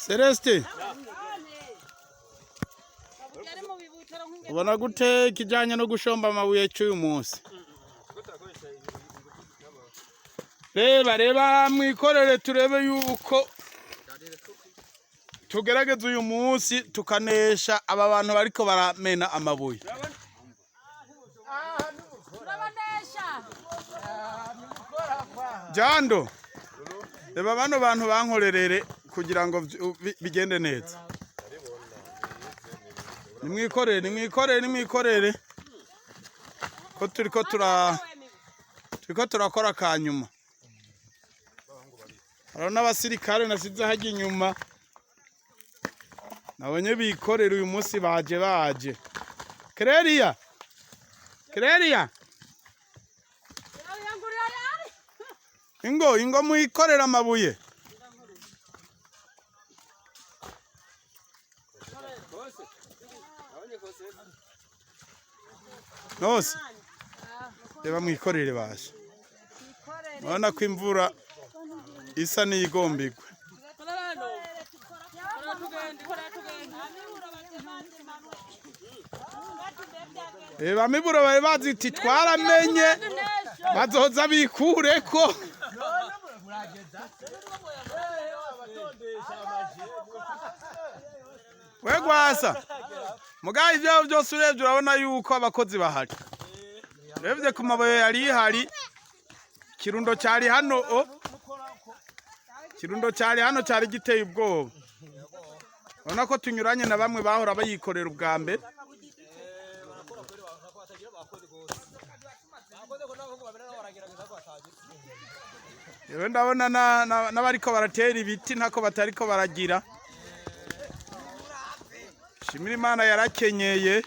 Celeste ubona gute kijanye no gushomba amabuye cy'uyu munsi? Reba mwikorere turebe yuko tugerageza uyu munsi tukanesha aba bantu bariko baramena amabuye. Jando reba bano bantu bankorerere kugira ngo bigende neza. Nimwikorere ko turiko turakora kanyuma. Haro n'abasirikare nasize hajya inyuma nabonye bikorera uyu munsi baje. Kereria ingo muyikorera amabuye. Nose reba mwikorere basha. Urabona ko imvura isa niyigombigwe. Reba miburo bari baziti twaramenye bazoza bikureko. Wegwasa mugaye ibyo byose urebye urabona yuko abakozi bahari. Urebye ku mabuye yari hari kirundo cyari hano cyari giteye ubwoba. Urabona ko tunyuranye na bamwe bahora bayikorera ubwa mbere. Yewe ndabona n'abariko baratera ibiti ntako batariko baragira. Shimira Imana yarakenyeye.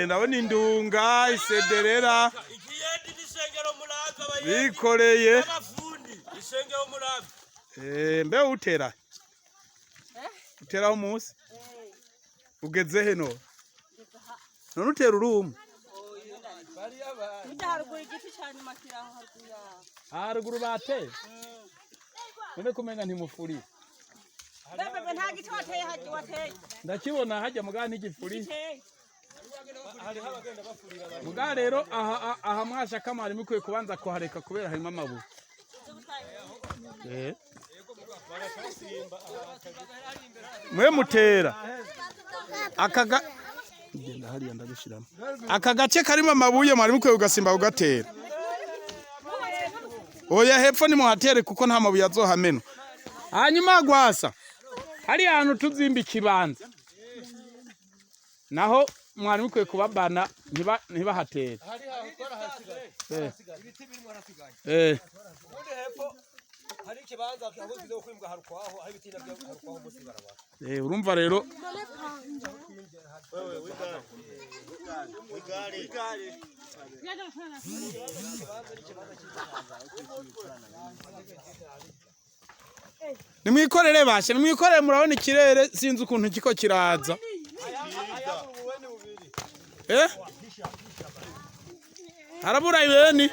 Ndabona indunga isederera bikoreye. Mbe utera umunsi ugeze heno none utera urumu haruguru bate none kumenga ntimufuri ndakibona hajya mugana n'igifuri muga rero aha mwasha kamari mukwiye kubanza kuhareka kubera harimo amabuye. Mwe mutera ngenda hariya ndabishiramo aka gace karimo amabuye mwari mukwiye ugasimba ugatera. Oya hepfo ni muhatere kuko nta mabuye azohamena. Hanyuma gwasa hari ahantu tuzimba ikibanza naho mwari mukwiye kubabana ntibahatere. Ibiti biri mwarasigaye ubundi hepfo hari ikibanza aho zizo kwimbwa harukwaho aho ibiti nabyo harukwaho musi barabara. Urumva rero nimwikorere bashe nimwikorere murabona ikirere sinzi ukuntu kiko kiraza. Harabura ibeni